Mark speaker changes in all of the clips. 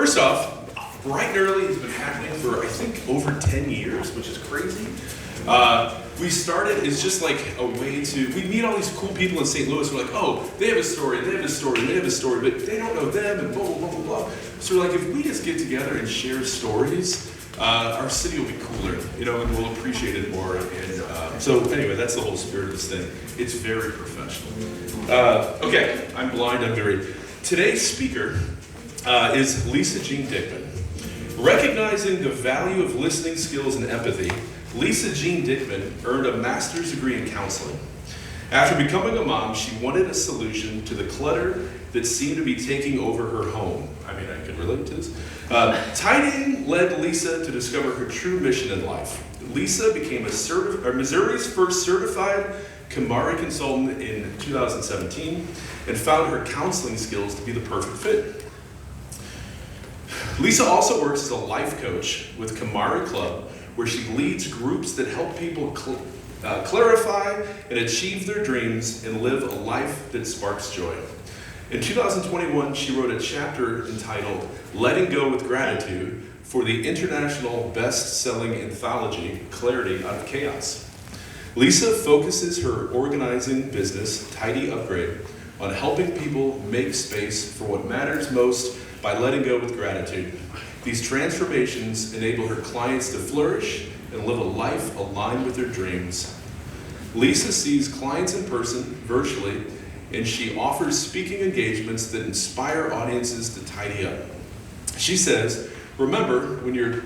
Speaker 1: First off, bright and early has been happening for, I think, over 10 years, which is crazy. We started, it's just like a way to, we meet all these cool people in St. Louis. We're like, oh, they have a story, they have a story, they have a story, but they don't know them, and blah, blah, blah, blah, blah. So we're like, if we just get together and share stories, our city will be cooler, and we'll appreciate it more. And so anyway, that's the whole spirit of this thing. It's very professional. Okay, I'm blind, I'm very. Today's speaker is Lisa Jean Dickman. Recognizing the value of listening skills and empathy, Lisa Jean Dickman earned a master's degree in counseling. After becoming a mom, she wanted a solution to the clutter that seemed to be taking over her home. I mean, I can relate to this. Tidying led Lisa to discover her true mission in life. Lisa became Missouri's first certified KonMari consultant in 2017 and found her counseling skills to be the perfect fit. Lisa also works as a life coach with KonMari Club, where she leads groups that help people clarify and achieve their dreams and live a life that sparks joy. In 2021, she wrote a chapter entitled Letting Go with Gratitude for the international best-selling anthology, Clarity Out of Chaos. Lisa focuses her organizing business, Tidy Upgrade, on helping people make space for what matters most by letting go with gratitude. These transformations enable her clients to flourish and live a life aligned with their dreams. Lisa sees clients in person, virtually, and she offers speaking engagements that inspire audiences to tidy up. She says, remember, when you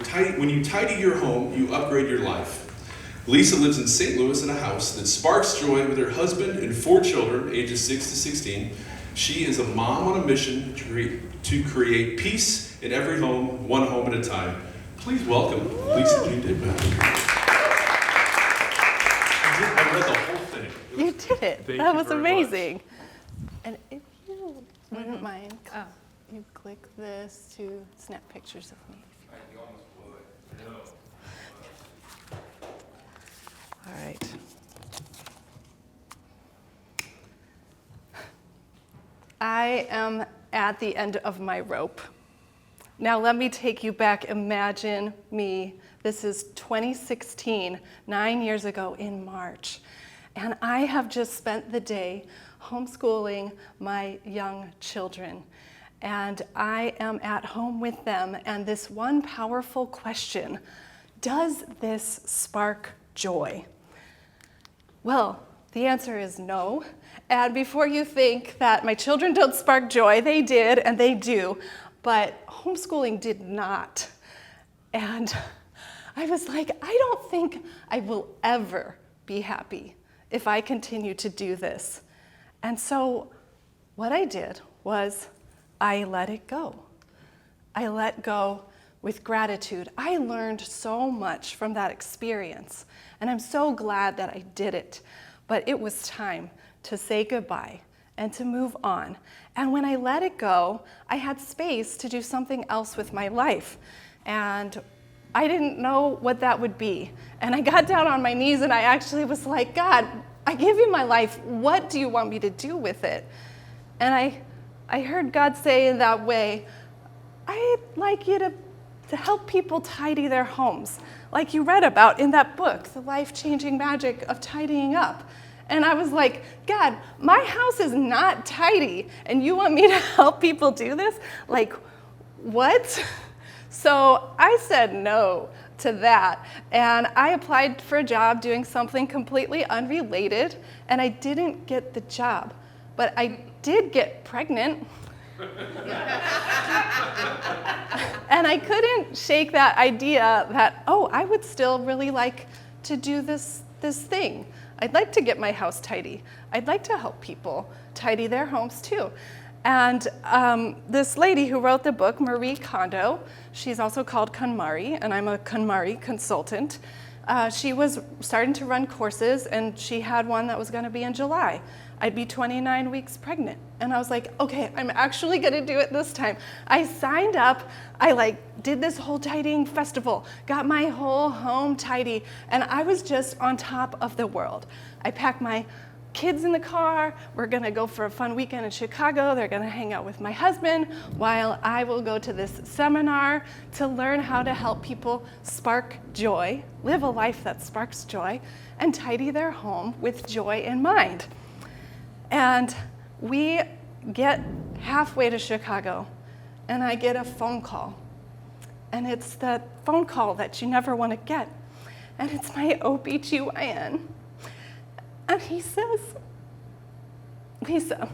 Speaker 1: tidy your home, you upgrade your life. Lisa lives in St. Louis in a house that sparks joy with her husband and 4 children, ages 6 to 16. She is a mom on a mission to create peace in every home, one home at a time. Please welcome Lisa Jean Dickman. I read the whole thing.
Speaker 2: You did it. That was amazing. And if you wouldn't mind, you click this to snap pictures of me.
Speaker 1: You almost blew it. I know.
Speaker 2: All right. I am at the end of my rope. Now let me take you back. Imagine me. This is 2016, 9 years ago in March. And I have just spent the day homeschooling my young children. And I am at home with them. And this one powerful question, does this spark joy? Well, the answer is no. And before you think that my children don't spark joy, they did and they do. But homeschooling did not. And I was like, I don't think I will ever be happy if I continue to do this. And so what I did was I let it go. I let go with gratitude. I learned so much from that experience, and I'm so glad that I did it. But it was time to say goodbye and to move on. And when I let it go, I had space to do something else with my life. And I didn't know what that would be. And I got down on my knees and I actually was like, God, I give you my life. What do you want me to do with it? And I heard God say in that way, I'd like you to help people tidy their homes, like you read about in that book, The Life-Changing Magic of Tidying Up. And I was like, God, my house is not tidy, and you want me to help people do this? Like, what? So I said no to that, and I applied for a job doing something completely unrelated, and I didn't get the job, but I did get pregnant. And I couldn't shake that idea that, oh, I would still really like to do this thing. I'd like to get my house tidy. I'd like to help people tidy their homes too. And this lady who wrote the book, Marie Kondo, she's also called KonMari, and I'm a KonMari consultant. She was starting to run courses, and she had one that was going to be in July. I'd be 29 weeks pregnant. And I was like, okay, I'm actually going to do it this time. I signed up. I did this whole tidying festival, got my whole home tidy, and I was just on top of the world. I packed my kids in the car. We're going to go for a fun weekend in Chicago. They're going to hang out with my husband while I will go to this seminar to learn how to help people spark joy, live a life that sparks joy, and tidy their home with joy in mind. And we get halfway to Chicago, and I get a phone call. And it's the phone call that you never want to get. And it's my OBGYN. And he says, Lisa,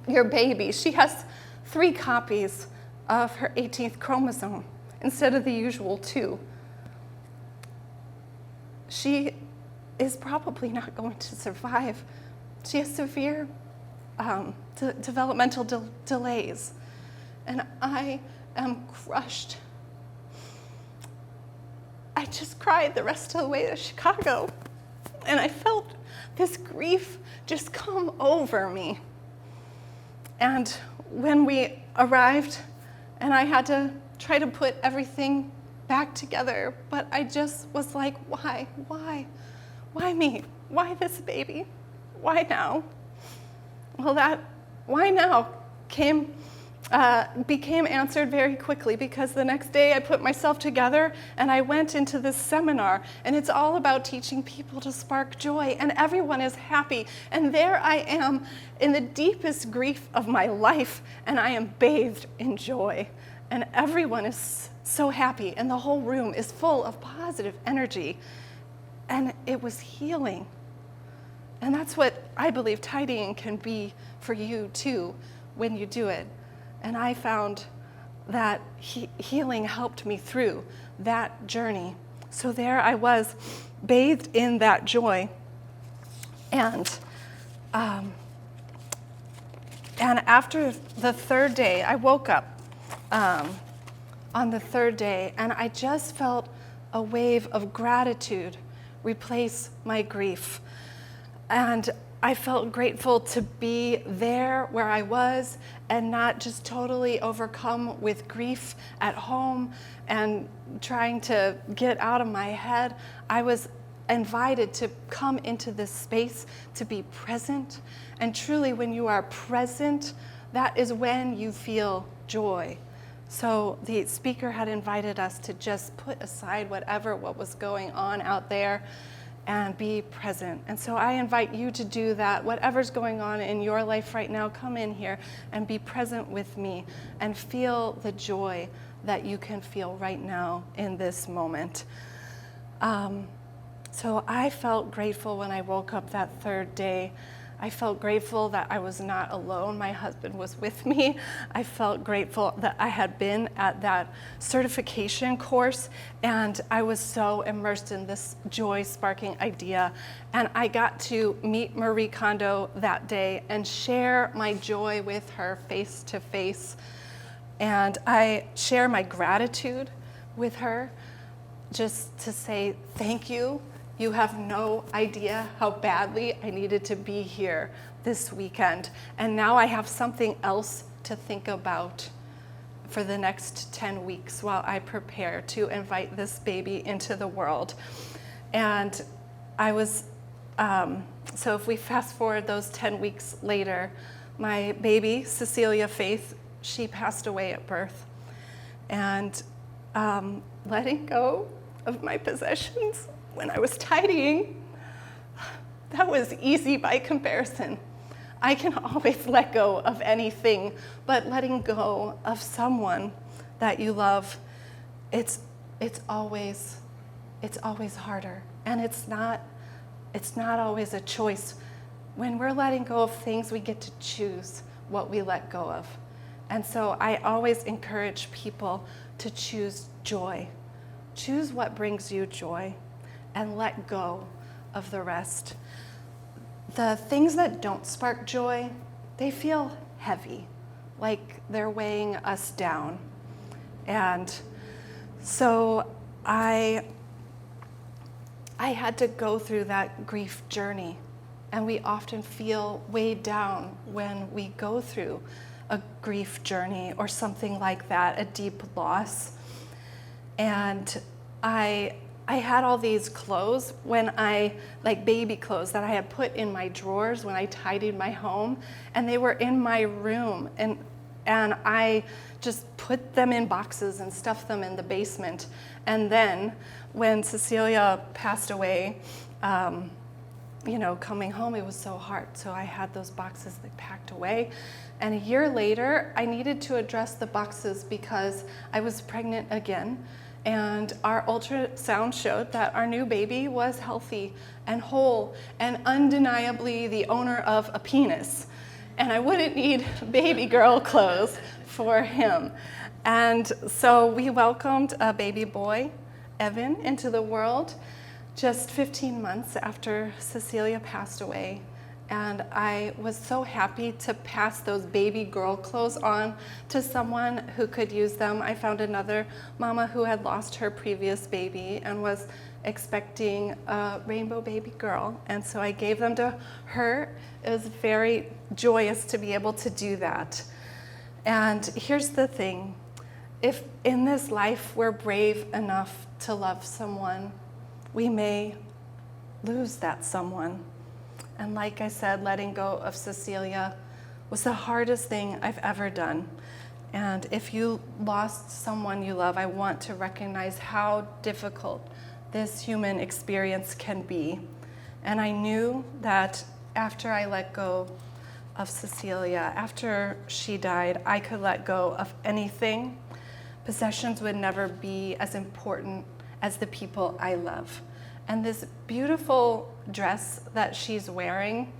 Speaker 2: your baby, she has 3 copies of her 18th chromosome instead of the usual 2. She is probably not going to survive. She has severe developmental delays. And I am crushed. I just cried the rest of the way to Chicago. And I felt this grief just come over me. And when we arrived, and I had to try to put everything back together, but I just was like, why? Why me? Why this baby? Why now? Well, that why now became answered very quickly, because the next day I put myself together and I went into this seminar, and it's all about teaching people to spark joy, and everyone is happy. And there I am in the deepest grief of my life, and I am bathed in joy. And everyone is so happy, and the whole room is full of positive energy. And it was healing. And that's what I believe tidying can be for you too when you do it. And I found that healing helped me through that journey. So there I was, bathed in that joy. And after the 3rd day, I woke up on the 3rd day, and I just felt a wave of gratitude replace my grief. And I felt grateful to be there where I was and not just totally overcome with grief at home and trying to get out of my head. I was invited to come into this space to be present. And truly, when you are present, that is when you feel joy. So the speaker had invited us to just put aside what was going on out there and be present. And so I invite you to do that. Whatever's going on in your life right now, come in here and be present with me and feel the joy that you can feel right now in this moment. So I felt grateful when I woke up that 3rd day. I felt grateful that I was not alone. My husband was with me. I felt grateful that I had been at that certification course, and I was so immersed in this joy-sparking idea. And I got to meet Marie Kondo that day and share my joy with her face to face. And I share my gratitude with her, just to say thank you. You have no idea how badly I needed to be here this weekend. And now I have something else to think about for the next 10 weeks while I prepare to invite this baby into the world. And I was, so if we fast forward those 10 weeks later, my baby, Cecilia Faith, she passed away at birth. And letting go of my possessions when I was tidying, that was easy by comparison. I can always let go of anything, but letting go of someone that you love, it's always harder. And it's not always a choice. When we're letting go of things, we get to choose what we let go of. And so I always encourage people to choose joy. Choose what brings you joy and let go of the rest. The things that don't spark joy, they feel heavy, like they're weighing us down. And so I had to go through that grief journey. And we often feel weighed down when we go through a grief journey or something like that, a deep loss. And I I had all these clothes like baby clothes that I had put in my drawers when I tidied my home, and they were in my room, and I just put them in boxes and stuffed them in the basement. And then when Cecilia passed away, coming home, it was so hard. So I had those boxes packed away. And a year later, I needed to address the boxes because I was pregnant again. And our ultrasound showed that our new baby was healthy and whole and undeniably the owner of a penis. And I wouldn't need baby girl clothes for him. And so we welcomed a baby boy, Evan, into the world just 15 months after Cecilia passed away. And I was so happy to pass those baby girl clothes on to someone who could use them. I found another mama who had lost her previous baby and was expecting a rainbow baby girl. And so I gave them to her. It was very joyous to be able to do that. And here's the thing. If in this life we're brave enough to love someone, we may lose that someone. And like I said, letting go of Cecilia was the hardest thing I've ever done. And if you lost someone you love, I want to recognize how difficult this human experience can be. And I knew that after I let go of Cecilia, after she died, I could let go of anything. Possessions would never be as important as the people I love. And this beautiful dress that she's wearing,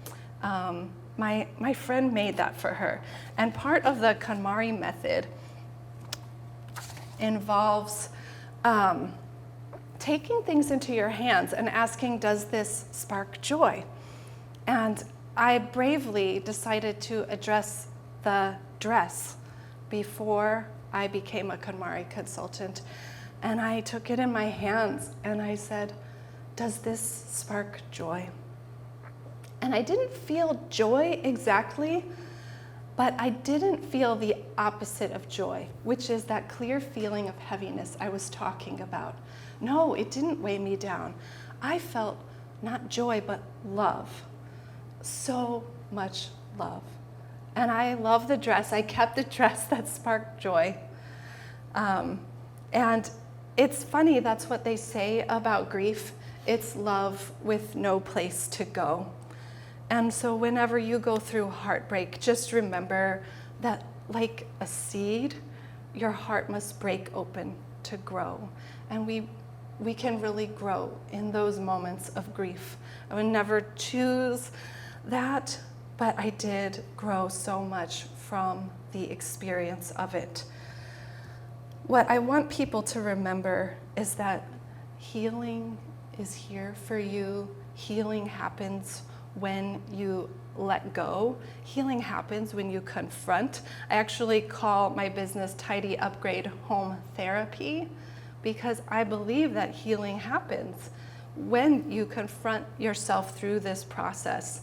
Speaker 2: my friend made that for her. And part of the KonMari method involves taking things into your hands and asking, does this spark joy? And I bravely decided to address the dress before I became a KonMari consultant. And I took it in my hands and I said, does this spark joy? And I didn't feel joy exactly, but I didn't feel the opposite of joy, which is that clear feeling of heaviness I was talking about. No, it didn't weigh me down. I felt not joy, but love. So much love. And I love the dress. I kept the dress that sparked joy. And it's funny, that's what they say about grief. It's love with no place to go. And so whenever you go through heartbreak, just remember that like a seed, your heart must break open to grow. And we can really grow in those moments of grief. I would never choose that, but I did grow so much from the experience of it. What I want people to remember is that healing is here for you. Healing happens when you let go. Healing happens when you confront. I actually call my business Tidy Upgrade Home Therapy because I believe that healing happens when you confront yourself through this process.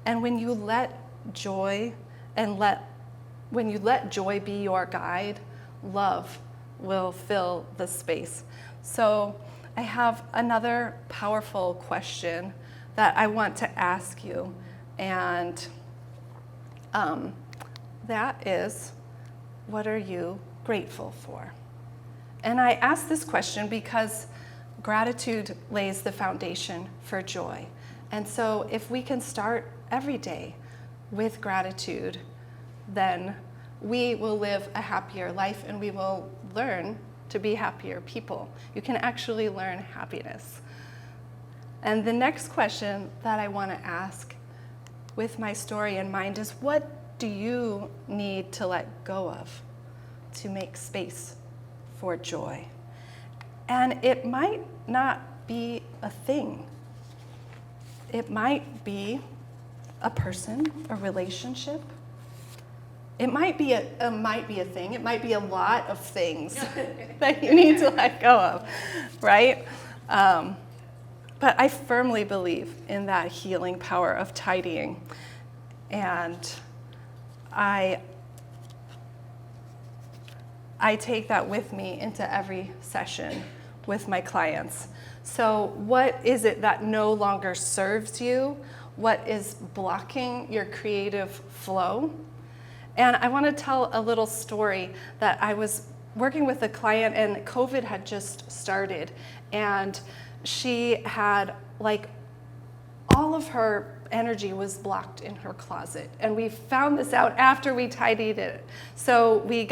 Speaker 2: And when you let joy when you let joy be your guide, love will fill the space. So I have another powerful question that I want to ask you, and that is, what are you grateful for? And I ask this question because gratitude lays the foundation for joy. And so if we can start every day with gratitude, then we will live a happier life and we will learn to be happier people. You can actually learn happiness. And the next question that I want to ask with my story in mind is, what do you need to let go of to make space for joy? And it might not be a thing. It might be a person, a relationship. It might be a thing. It might be a lot of things that you need to let go of, right? But I firmly believe in that healing power of tidying. And I take that with me into every session with my clients. So what is it that no longer serves you? What is blocking your creative flow? And I want to tell a little story that I was working with a client and COVID had just started, and she had like all of her energy was blocked in her closet. And we found this out after we tidied it. So it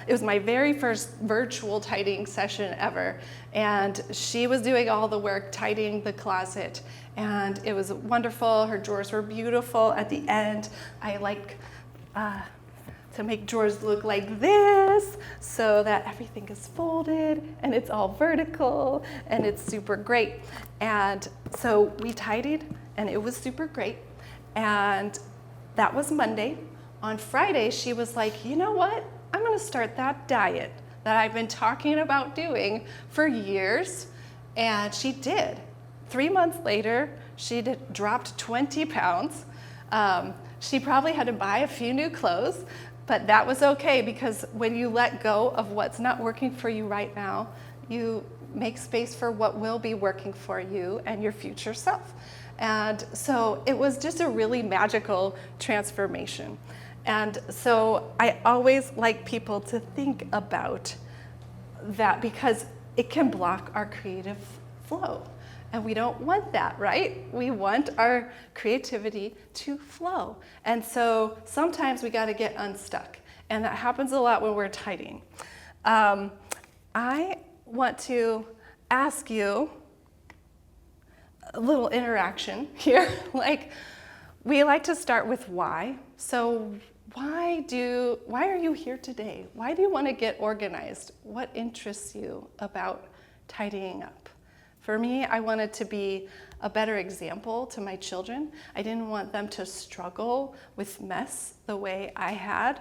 Speaker 2: was my very first virtual tidying session ever. And she was doing all the work, tidying the closet. And it was wonderful. Her drawers were beautiful. At the end, I like to make drawers look like this so that everything is folded and it's all vertical and it's super great. And so we tidied and it was super great. And that was Monday. On Friday, she was like, you know what? I'm gonna start that diet that I've been talking about doing for years. And she did. 3 months later, she dropped 20 pounds. She probably had to buy a few new clothes, but that was okay because when you let go of what's not working for you right now, you make space for what will be working for you and your future self. And so it was just a really magical transformation. And so I always like people to think about that because it can block our creative flow. And we don't want that, right? We want our creativity to flow. And so sometimes we got to get unstuck. And that happens a lot when we're tidying. I want to ask you a little interaction here. We like to start with why. So why are you here today? Why do you want to get organized? What interests you about tidying up? For me, I wanted to be a better example to my children. I didn't want them to struggle with mess the way I had.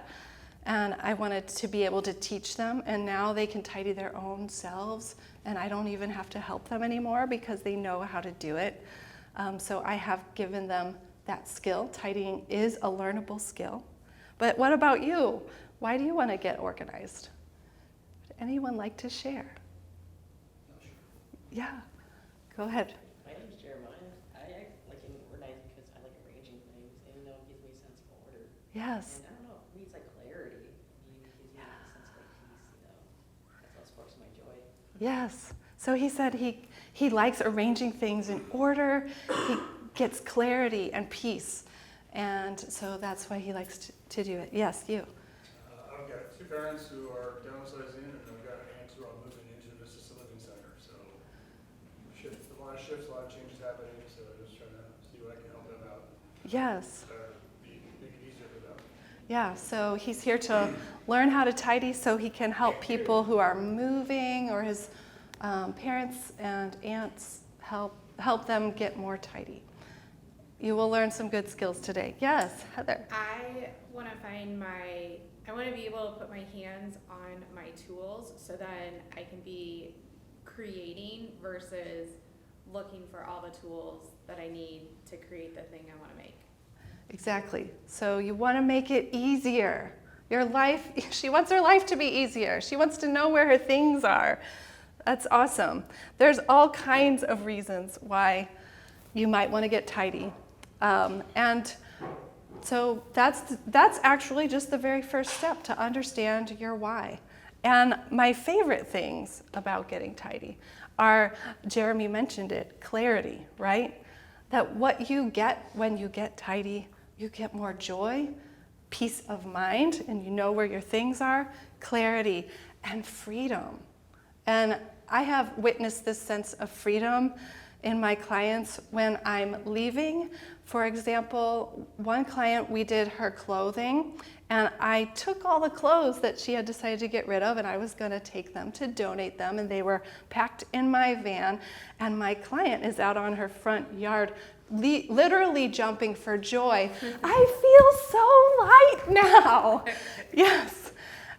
Speaker 2: And I wanted to be able to teach them, and now they can tidy their own selves, and I don't even have to help them anymore because they know how to do it. So I have given them that skill. Tidying is a learnable skill. But what about you? Why do you want to get organized? Would anyone like to share? Yeah, go ahead.
Speaker 3: My name is Jeremiah. I like getting organized because I like arranging things, and it gives me a sense of order.
Speaker 2: Yes.
Speaker 3: And I don't know, for me it's like clarity. It gives me a sense of like peace, That's what sparks my joy.
Speaker 2: Yes. So he said he likes arranging things in order. He gets clarity and peace. And so that's why he likes to do it. Yes, you.
Speaker 4: I've got two parents who are downsizing, and I've got aunts who are moving into an assisted living center. So a lot of shifts, a lot of changes happening. So just trying to see what I can help them out.
Speaker 2: Yes.
Speaker 4: Make it easier for them.
Speaker 2: Yeah, so he's here to learn how to tidy so he can help people who are moving, or his parents and aunts help them get more tidy. You will learn some good skills today. Yes, Heather.
Speaker 5: I want to be able to put my hands on my tools so then I can be creating versus looking for all the tools that I need to create the thing I want to make.
Speaker 2: Exactly. So you want to make it easier. She wants her life to be easier. She wants to know where her things are. That's awesome. There's all kinds of reasons why you might want to get tidy. And so that's actually just the very first step to understand your why. And my favorite things about getting tidy are, Jeremy mentioned it, clarity, right? That what you get when you get tidy, you get more joy, peace of mind, and you know where your things are, clarity, and freedom. And I have witnessed this sense of freedom in my clients when I'm leaving. For example, one client, we did her clothing, and I took all the clothes that she had decided to get rid of, and I was gonna take them to donate them, and they were packed in my van, and my client is out on her front yard literally jumping for joy. I feel so light now. Yes,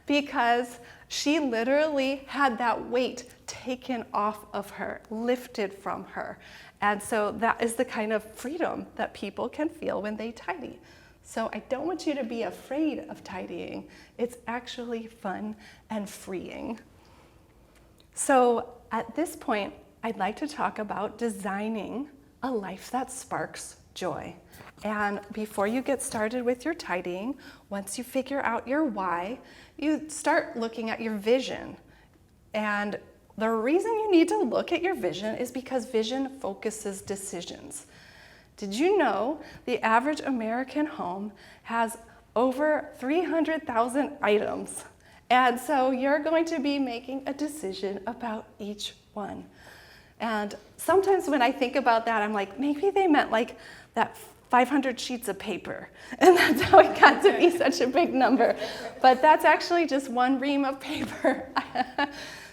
Speaker 2: because she literally had that weight taken off of her, lifted from her. And so that is the kind of freedom that people can feel when they tidy. So I don't want you to be afraid of tidying. It's actually fun and freeing. So at this point, I'd like to talk about designing a life that sparks joy. And before you get started with your tidying, once you figure out your why, you start looking at your vision. And the reason you need to look at your vision is because vision focuses decisions. Did you know the average American home has over 300,000 items? And so you're going to be making a decision about each one. And sometimes when I think about that, I'm like, maybe they meant like that 500 sheets of paper. And that's how it got to be such a big number. But that's actually just one ream of paper.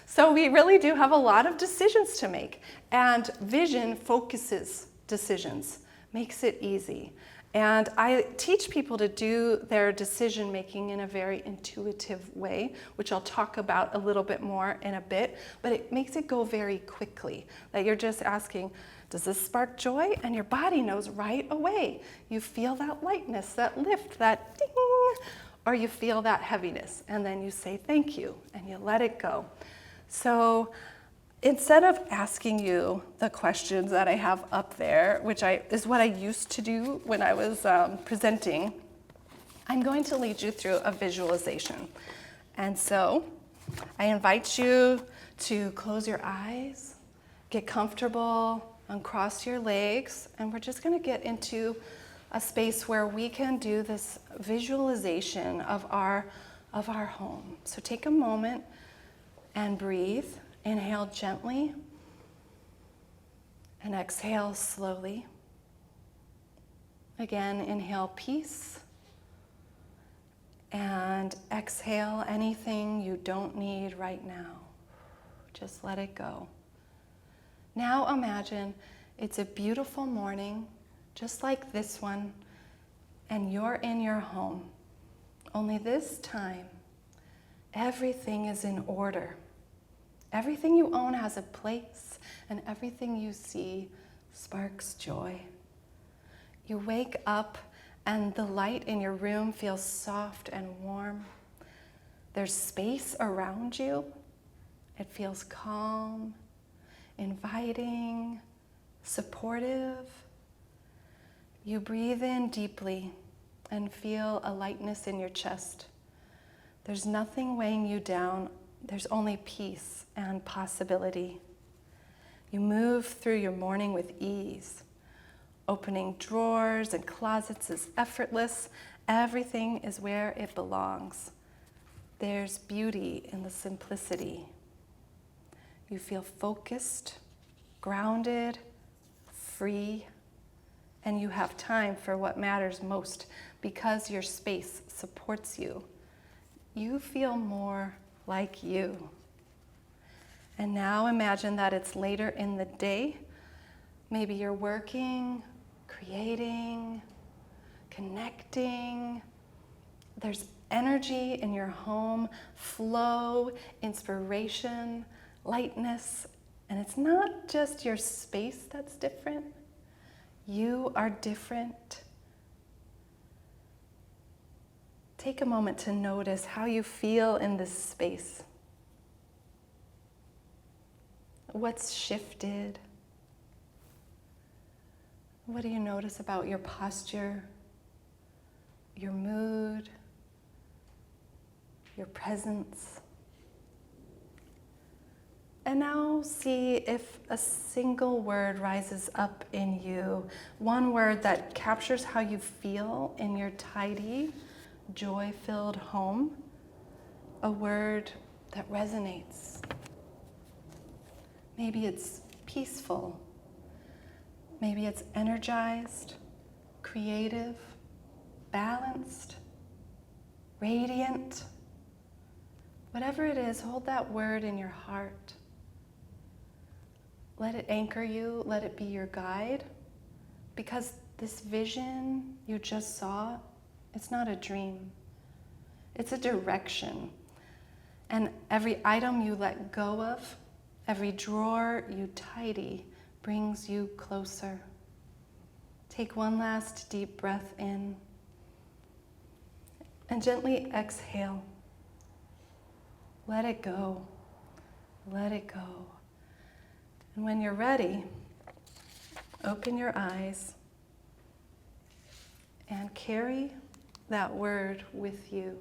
Speaker 2: So we really do have a lot of decisions to make. And vision focuses decisions, makes it easy. And I teach people to do their decision making in a very intuitive way, which I'll talk about a little bit more in a bit, but it makes it go very quickly. That you're just asking, does this spark joy? And your body knows right away. You feel that lightness, that lift, that ding, or you feel that heaviness. And then you say thank you and you let it go. So instead of asking you the questions that I have up there, which is what I used to do when I was presenting, I'm going to lead you through a visualization. And so I invite you to close your eyes, get comfortable, uncross your legs, and we're just going to get into a space where we can do this visualization of our home. So take a moment and breathe. Inhale gently and exhale slowly. Again, inhale peace and exhale anything you don't need right now. Just let it go. Now imagine it's a beautiful morning, just like this one, and you're in your home. Only this time, everything is in order. Everything you own has a place, and everything you see sparks joy. You wake up, and the light in your room feels soft and warm. There's space around you. It feels calm, inviting, supportive. You breathe in deeply and feel a lightness in your chest. There's nothing weighing you down. There's only peace and possibility. You move through your morning with ease. Opening drawers and closets is effortless. Everything is where it belongs. There's beauty in the simplicity. You feel focused, grounded, free, and you have time for what matters most because your space supports you. You feel more like you. And now imagine that it's later in the day. Maybe you're working, creating, connecting. There's energy in your home, flow, inspiration, lightness. And it's not just your space that's different. You are different. Take a moment to notice how you feel in this space. What's shifted? What do you notice about your posture, your mood, your presence? And now see if a single word rises up in you, one word that captures how you feel in your tidy, joy-filled home, a word that resonates. Maybe it's peaceful. Maybe it's energized, creative, balanced, radiant. Whatever it is, hold that word in your heart. Let it anchor you, let it be your guide, because this vision you just saw, it's not a dream. It's a direction. And every item you let go of, every drawer you tidy, brings you closer. Take one last deep breath in and gently exhale. Let it go. Let it go. And when you're ready, open your eyes and carry that word with you.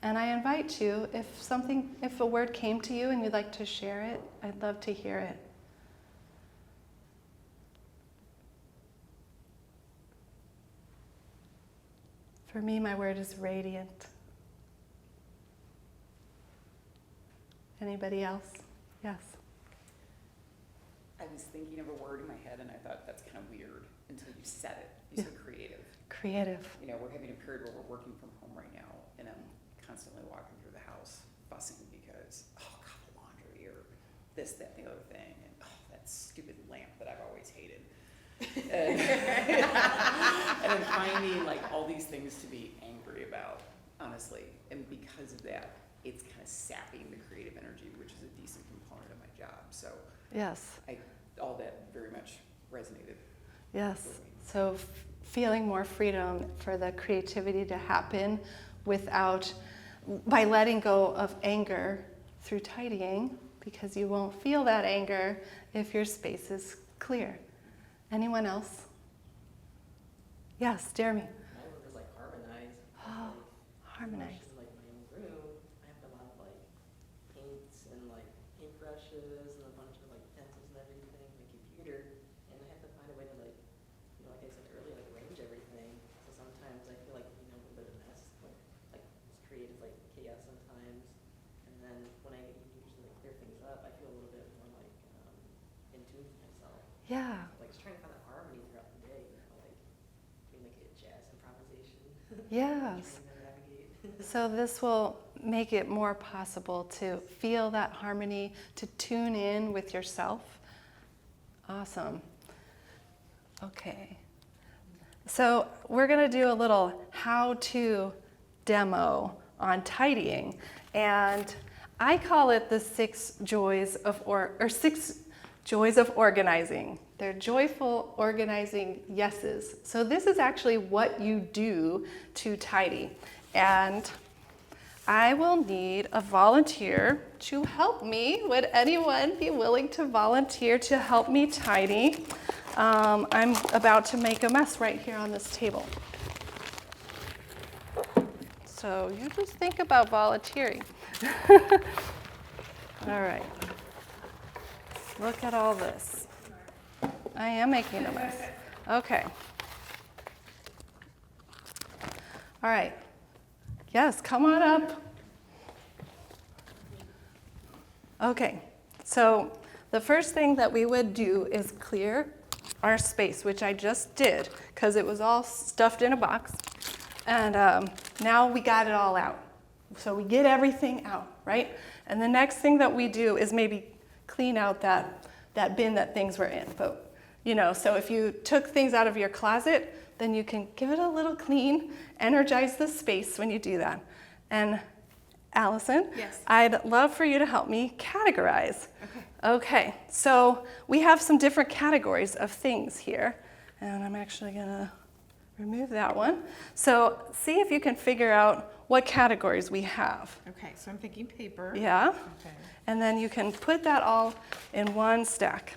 Speaker 2: And I invite you, if a word came to you and you'd like to share it, I'd love to hear it. For me, my word is radiant. Anybody else? Yes.
Speaker 6: I was thinking of a word in my head and I thought that's kind of weird until you said it. You said creative.
Speaker 2: Creative.
Speaker 6: You know, we're having a period where we're working from home right now and I'm constantly walking through the house fussing because, oh, couple laundry or this, that, and the other thing. And oh, that stupid lamp that I've always hated. And, and I'm finding like all these things to be angry about, honestly. And because of that, it's kind of sapping the creative energy, which is a decent component of my job. So
Speaker 2: Yes.
Speaker 6: all that very much resonated.
Speaker 2: Yes.
Speaker 6: with me.
Speaker 2: So feeling more freedom for the creativity to happen by letting go of anger through tidying, because you won't feel that anger if your space is clear. Anyone else? Yes, Jeremy.
Speaker 3: My word is like harmonize.
Speaker 2: Oh, harmonize.
Speaker 3: In like my own room, I have a lot of like paints and like paintbrushes and a bunch of like pencils and everything, my computer, and I have to find a way to like, like I said earlier, like arrange everything. So sometimes I feel like, a little bit of a mess, like it's creative like chaos sometimes. And then when I usually like clear things up, I feel a little bit more like in tune with myself.
Speaker 2: Yeah.
Speaker 3: Like just trying to find that harmony throughout the day, like doing like a jazz improvisation.
Speaker 2: Yes.
Speaker 3: Trying to navigate.
Speaker 2: So this will make it more possible to feel that harmony, to tune in with yourself. Awesome. Okay. So we're going to do a little how-to demo on tidying. And I call it the 6 joys of organizing. They're joyful organizing yeses. So this is actually what you do to tidy. And I will need a volunteer to help me. Would anyone be willing to volunteer to help me tidy? I'm about to make a mess right here on this table. So you just think about volunteering. All right. Look at all this. I am making a mess. Okay. All right. Yes, come on up. Okay, so the first thing that we would do is clear our space, which I just did because it was all stuffed in a box. And now we got it all out. So we get everything out, right? And the next thing that we do is maybe clean out that bin that things were in. But, so if you took things out of your closet, then you can give it a little clean, energize the space when you do that. And Allison,
Speaker 5: Yes.
Speaker 2: I'd love for you to help me categorize. Okay, so we have some different categories of things here. And I'm actually gonna remove that one. So see if you can figure out what categories we have.
Speaker 7: Okay, so I'm thinking paper.
Speaker 2: Yeah?
Speaker 7: Okay.
Speaker 2: And then you can put that all in one stack.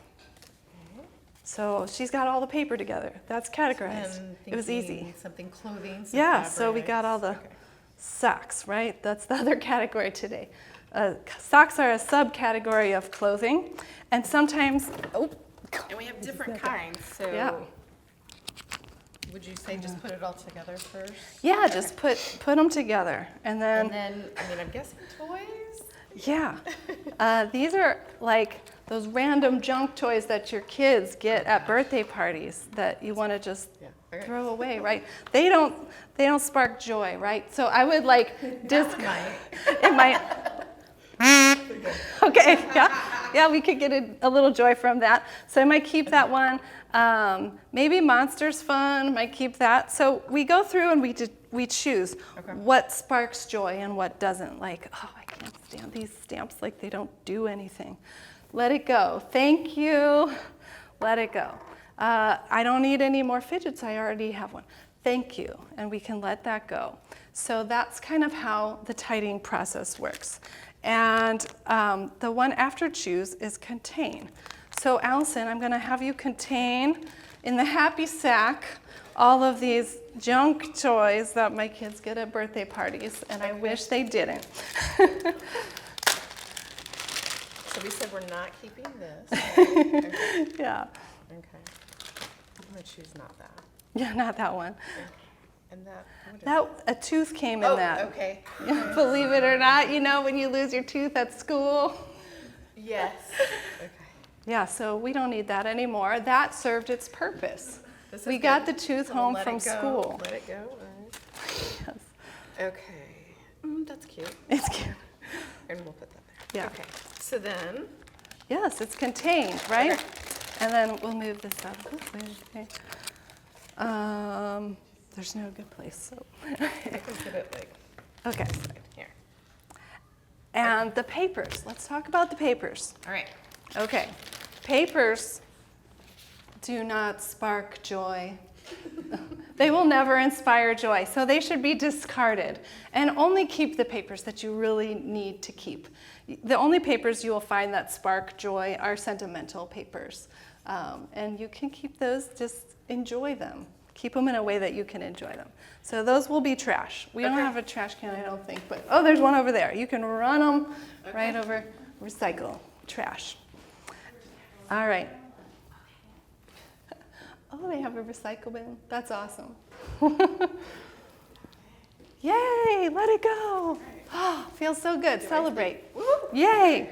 Speaker 2: So she's got all the paper together. That's categorized.
Speaker 7: And
Speaker 2: It was easy.
Speaker 7: thinking something clothing. some
Speaker 2: Yeah, so we got all the
Speaker 7: fabrics.
Speaker 2: socks, right? That's the other category today. Socks are a subcategory of clothing. And sometimes,
Speaker 7: And we have different kinds, so.
Speaker 2: Yeah.
Speaker 7: Would you say just put it all together first?
Speaker 2: yeah, just put them together. And
Speaker 7: And
Speaker 2: then,
Speaker 7: then, I'm guessing toys?
Speaker 2: yeah. These are like those random junk toys that your kids get at birthday parties that you want to just
Speaker 7: Yeah. Okay.
Speaker 2: throw away, right? They don't spark joy, right? So I would like it might. Okay, yeah, we could get a little joy from that. So I might keep that one. Maybe Monsters Fun, might keep that. So we go through and we choose what sparks joy and what doesn't. Like, oh, I can't stand these stamps, like they don't do anything. Let it go. Thank you. Let it go. I don't need any more fidgets. I already have one. Thank you. And we can let that go. So that's kind of how the tidying process works. And the one after choose is contain. So Allison, I'm going to have you contain in the happy sack all of these junk toys that my kids get at birthday parties, and I wish they didn't.
Speaker 7: So we said we're not keeping this. Right? Okay.
Speaker 2: Yeah.
Speaker 7: Okay. I'm gonna choose not that.
Speaker 2: Yeah, not that one.
Speaker 7: And that. What is
Speaker 2: That a tooth came in
Speaker 7: Oh,
Speaker 2: that.
Speaker 7: okay.
Speaker 2: Believe it or not, you know when you lose your tooth at school.
Speaker 7: Yes. Okay.
Speaker 2: Yeah, so we don't need that anymore. That served its purpose.
Speaker 7: This is
Speaker 2: We got the
Speaker 7: good.
Speaker 2: tooth
Speaker 7: So
Speaker 2: home
Speaker 7: let
Speaker 2: from
Speaker 7: it go.
Speaker 2: school.
Speaker 7: Let it go. All right.
Speaker 2: Yes.
Speaker 7: Okay. That's cute.
Speaker 2: It's cute.
Speaker 7: And we'll put that there.
Speaker 2: Yeah.
Speaker 7: Okay. So then.
Speaker 2: Yes, it's contained, right?
Speaker 7: Okay.
Speaker 2: And then we'll move this up this way. Okay. There's no good place, so.
Speaker 7: I can put it like
Speaker 2: Okay.
Speaker 7: here.
Speaker 2: And the papers. Let's talk about the papers.
Speaker 7: All right.
Speaker 2: Okay. Papers do not spark joy. They will never inspire joy, so they should be discarded. And only keep the papers that you really need to keep. The only papers you will find that spark joy are sentimental papers. And you can keep those, just enjoy them. Keep them in a way that you can enjoy them. So those will be trash. We don't
Speaker 7: Okay.
Speaker 2: have a trash can, I don't think, but oh, there's one over there. You can run them right over, recycle, trash. All right. Oh, they have a recycle bin. That's awesome. Yay, let it go. Oh, feels so good. Celebrate. Yay.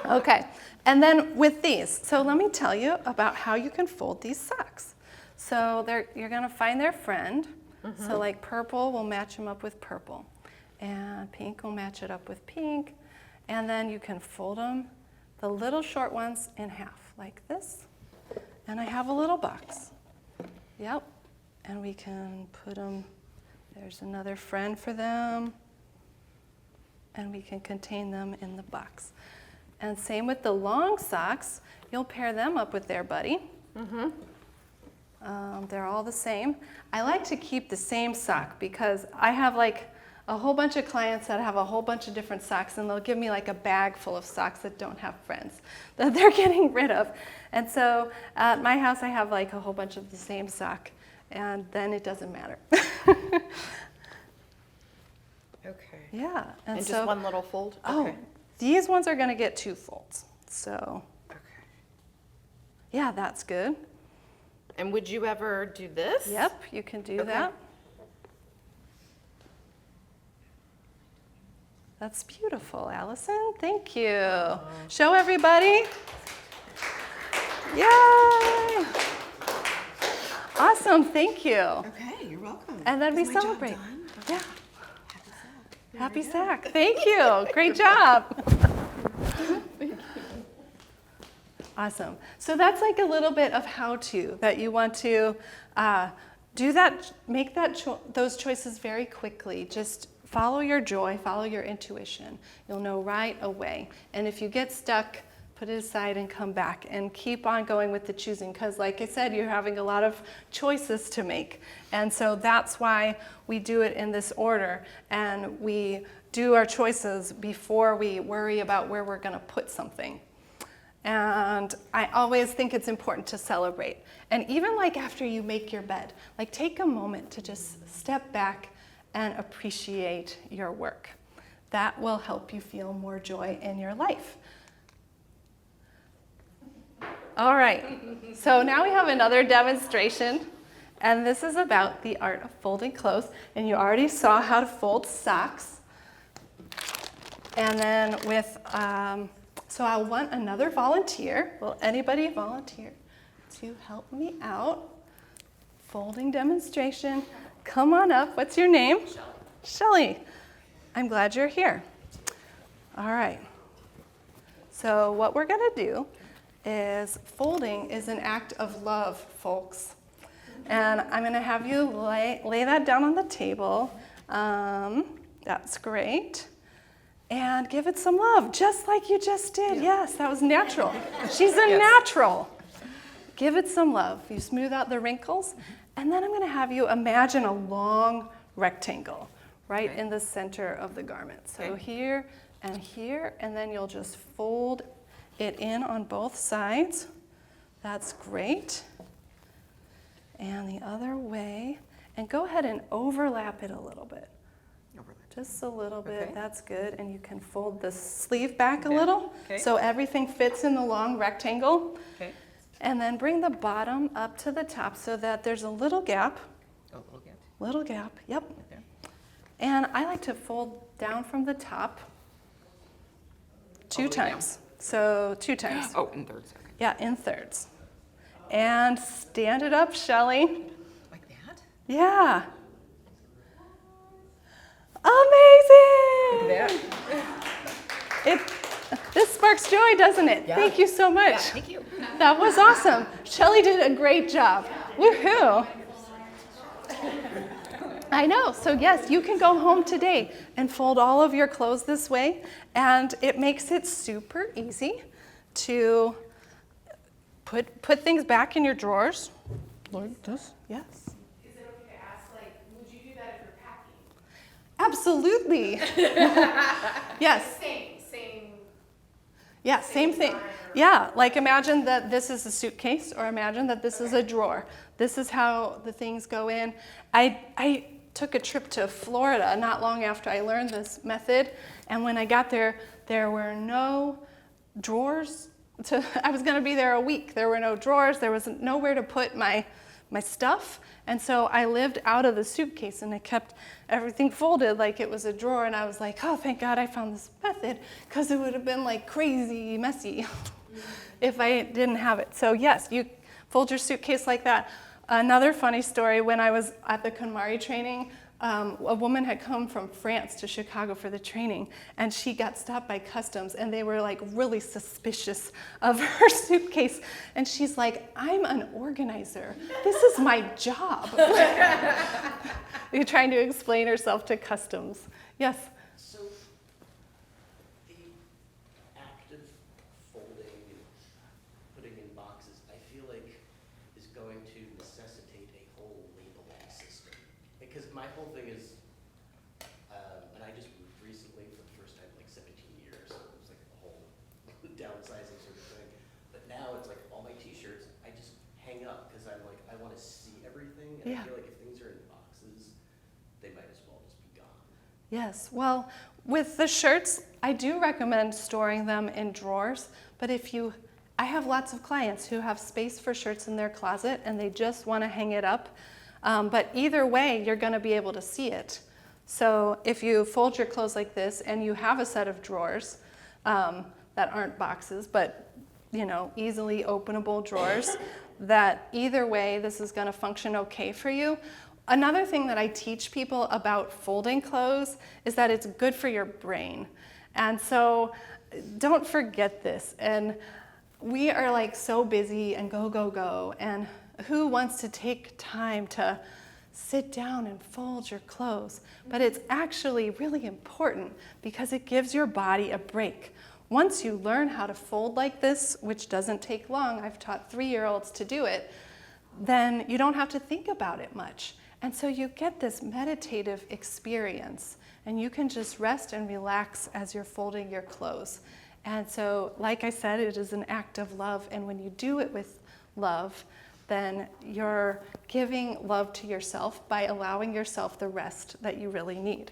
Speaker 2: Okay, and then with these, so let me tell you about how you can fold these socks. So you're gonna find their friend. So like purple will match them up with purple. And pink will match it up with pink. And then you can fold them, the little short ones, in half, like this. And I have a little box. Yep. And we can put them, there's another friend for them. And we can contain them in the box. And same with the long socks, you'll pair them up with their buddy. They're all the same. I like to keep the same sock because I have like a whole bunch of clients that have a whole bunch of different socks, and they'll give me like a bag full of socks that don't have friends that they're getting rid of. And so at my house I have like a whole bunch of the same sock, and then it doesn't matter.
Speaker 7: Okay.
Speaker 2: Yeah.
Speaker 7: And
Speaker 2: so,
Speaker 7: just one little fold?
Speaker 2: Oh,
Speaker 7: Okay.
Speaker 2: these ones are gonna get 2 folds. So
Speaker 7: Okay.
Speaker 2: yeah, that's good.
Speaker 7: And would you ever do this?
Speaker 2: Yep, you can do
Speaker 7: Okay.
Speaker 2: that. That's beautiful, Allison. Thank you. Show everybody. Yay! Awesome, thank you.
Speaker 8: Okay, you're welcome.
Speaker 2: And then we
Speaker 8: Is my job
Speaker 2: celebrate.
Speaker 8: done?
Speaker 2: Yeah,
Speaker 8: Happy
Speaker 2: happy
Speaker 8: Sack.
Speaker 2: sack. Thank you. Great job. Awesome. So that's like a little bit of how-to that you want to do that, make those choices very quickly. Just follow your joy, follow your intuition. You'll know right away. And if you get stuck, put it aside and come back and keep on going with the choosing, because like I said, you're having a lot of choices to make. And so that's why we do it in this order, and we do our choices before we worry about where we're going to put something. And I always think it's important to celebrate. And even like after you make your bed, like take a moment to just step back and appreciate your work. That will help you feel more joy in your life. All right, so now we have another demonstration, and this is about the art of folding clothes. And you already saw how to fold socks. And then with, so I want another volunteer. Will anybody volunteer to help me out? Folding demonstration. Come on up. What's your name? Shelly. I'm glad you're here. All right. So what we're going to do is folding is an act of love, folks. And I'm going to have you lay that down on the table. That's great. And give it some love, just like you just did. Yeah. Yes, that was natural. She's a natural. Give it some love. You smooth out the wrinkles. And then I'm going to have you imagine a long rectangle right in the center of the garment. So here, and here, and then you'll just fold it in on both sides. That's great. And the other way, and go ahead and overlap it a little bit. Just a little bit,
Speaker 6: Okay.
Speaker 2: that's good. And you can fold the sleeve back a
Speaker 6: Okay.
Speaker 2: little,
Speaker 6: Okay.
Speaker 2: so everything fits in the long rectangle.
Speaker 6: Okay.
Speaker 2: And then bring the bottom up to the top so that there's a little gap.
Speaker 6: Oh, look at
Speaker 2: Little gap, yep.
Speaker 6: right there.
Speaker 2: And I like to fold down from the top two
Speaker 6: All the way down.
Speaker 2: times. So 2 times.
Speaker 6: Oh, in thirds, okay.
Speaker 2: Yeah, in thirds. And stand it up, Shelley.
Speaker 6: Like that?
Speaker 2: Yeah.
Speaker 6: Look
Speaker 2: Amazing!
Speaker 6: at
Speaker 2: This sparks joy, doesn't it?
Speaker 6: Yeah.
Speaker 2: Thank you so much.
Speaker 6: Yeah, thank you.
Speaker 2: That was awesome. Shelley did a great job. Woohoo! I know. So yes, you can go home today and fold all of your clothes this way, and it makes it super easy to put things back in your drawers. Like this. Yes.
Speaker 5: Is it okay to ask, like, would you do that if you're packing?
Speaker 2: Absolutely. Yes.
Speaker 5: Same.
Speaker 2: Yeah, same thing. Yeah, like imagine that this is a suitcase, or imagine that this is a drawer. This is how the things go in. I took a trip to Florida not long after I learned this method, and when I got there, there were no drawers. I was going to be there a week. There were no drawers. There was nowhere to put my stuff, and so I lived out of the suitcase, and I kept everything folded like it was a drawer, and I was like, oh, thank God I found this method, because it would have been like crazy messy if I didn't have it. So yes, you fold your suitcase like that. Another funny story, when I was at the KonMari training, a woman had come from France to Chicago for the training, and she got stopped by customs, and they were like really suspicious of her suitcase. And she's like, I'm an organizer. This is my job. You're trying to explain herself to customs. Yes?
Speaker 8: So, the act of folding and putting in boxes, I feel like is going to necessitate a whole labeling system. Because my whole thing is, and I just moved recently for the first time in like 17 years, so it was like a whole downsizing sort of thing. But now it's like all my t-shirts, I just hang up because I'm like, I want to see everything. And
Speaker 2: Yeah.
Speaker 8: I feel like if things are in boxes, they might as well just be gone.
Speaker 2: Yes, well, with the shirts, I do recommend storing them in drawers, but I have lots of clients who have space for shirts in their closet and they just want to hang it up, but either way, you're going to be able to see it. So if you fold your clothes like this and you have a set of drawers that aren't boxes, but easily openable drawers, that either way, this is going to function okay for you. Another thing that I teach people about folding clothes is that it's good for your brain. And so don't forget this. And we are like so busy and go, go, go. And who wants to take time to sit down and fold your clothes? But it's actually really important because it gives your body a break. Once you learn how to fold like this, which doesn't take long, I've taught 3-year-olds to do it, then you don't have to think about it much. And so you get this meditative experience, and you can just rest and relax as you're folding your clothes. And so, like I said, it is an act of love, and when you do it with love, then you're giving love to yourself by allowing yourself the rest that you really need.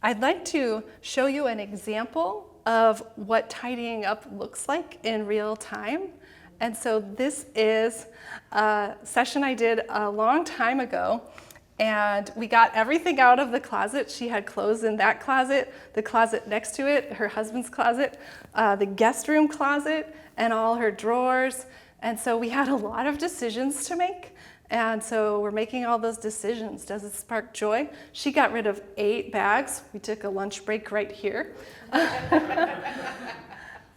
Speaker 2: I'd like to show you an example of what tidying up looks like in real time. And so this is a session I did a long time ago, and we got everything out of the closet. She had clothes in that closet, the closet next to it, her husband's closet, the guest room closet, and all her drawers. And so we had a lot of decisions to make. And so we're making all those decisions. Does it spark joy? She got rid of 8 bags. We took a lunch break right here.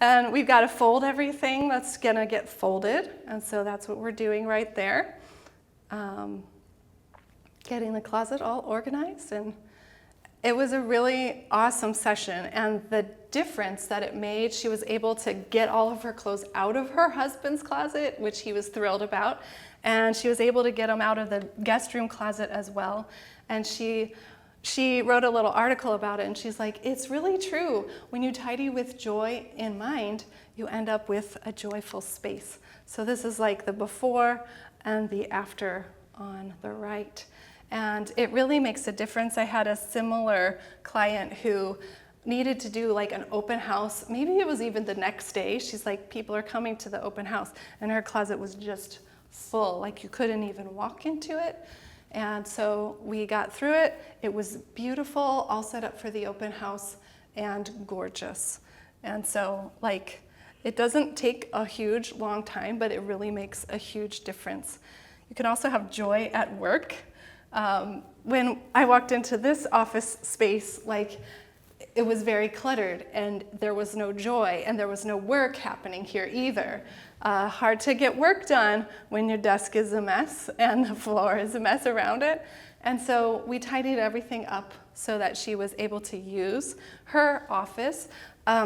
Speaker 2: And we've got to fold everything that's going to get folded. And so that's what we're doing right there. Getting the closet all organized. And it was a really awesome session. And the difference that it made, she was able to get all of her clothes out of her husband's closet, which he was thrilled about. And she was able to get them out of the guest room closet as well. And she she wrote a little article about it, and she's like, it's really true. When you tidy with joy in mind, you end up with a joyful space. So this is like the before and the after on the right. And it really makes a difference. I had a similar client who needed to do like an open house. Maybe it was even the next day. She's like, people are coming to the open house, and her closet was just full. Like you couldn't even walk into it. And so we got through it. It was beautiful, all set up for the open house, and gorgeous. And so like, it doesn't take a huge long time, but it really makes a huge difference. You can also have joy at work. When I walked into this office space, like it was very cluttered, and there was no joy, and there was no work happening here either. Hard to get work done when your desk is a mess and the floor is a mess around it. And so we tidied everything up so that she was able to use her office.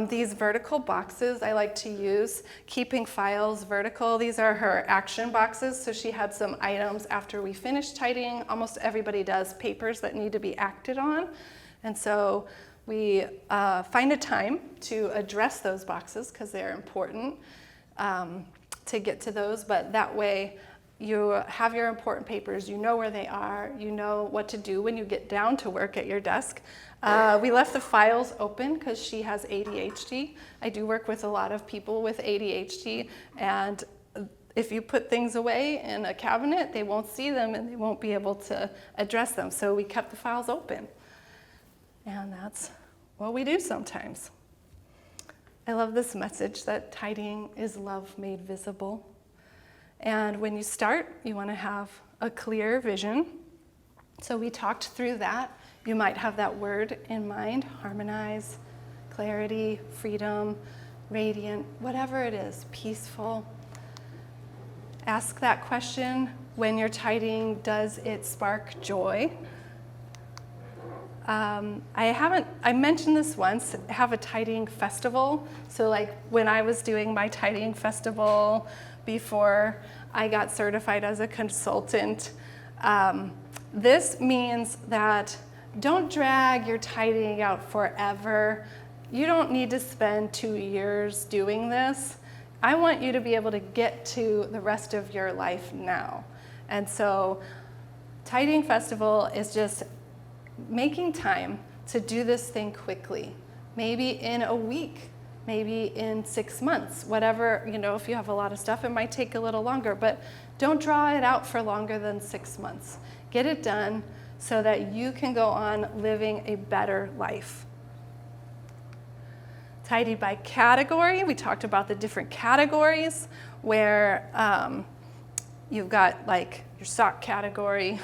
Speaker 2: These vertical boxes I like to use, keeping files vertical. These are her action boxes. So she had some items after we finished tidying. Almost everybody does papers that need to be acted on. And so we find a time to address those boxes because they're important to get to those. But that way you have your important papers, you know where they are, you know what to do when you get down to work at your desk. We left the files open because she has ADHD. I do work with a lot of people with ADHD, and if you put things away in a cabinet, they won't see them and they won't be able to address them. So we kept the files open. And that's what we do sometimes. I love this message that tidying is love made visible. And when you start, you want to have a clear vision. So we talked through that. You might have that word in mind: harmonize, clarity, freedom, radiant, whatever it is, peaceful. Ask that question when you're tidying: does it spark joy? I mentioned this once, have a tidying festival. So like when I was doing my tidying festival before I got certified as a consultant, this means that don't drag your tidying out forever. You don't need to spend 2 years doing this. I want you to be able to get to the rest of your life now. And so Tidying Festival is just making time to do this thing quickly, maybe in a week, maybe in 6 months, whatever, if you have a lot of stuff, it might take a little longer, but don't draw it out for longer than 6 months. Get it done so that you can go on living a better life. Tidy by category. We talked about the different categories where you've got like your sock category,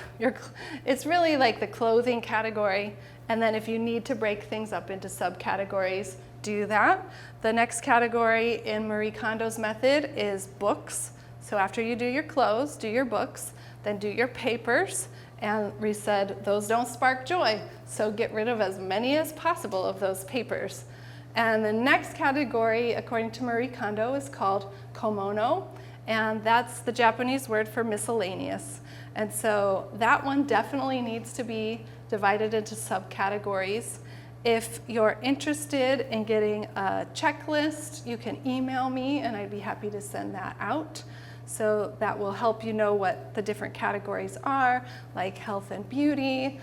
Speaker 2: it's really like the clothing category, and then if you need to break things up into subcategories, do that. The next category in Marie Kondo's method is books. So after you do your clothes, do your books, then do your papers, and we said those don't spark joy, so get rid of as many as possible of those papers. And the next category, according to Marie Kondo, is called komono, and that's the Japanese word for miscellaneous. And so that one definitely needs to be divided into subcategories. If you're interested in getting a checklist, you can email me and I'd be happy to send that out. So that will help you know what the different categories are, like health and beauty,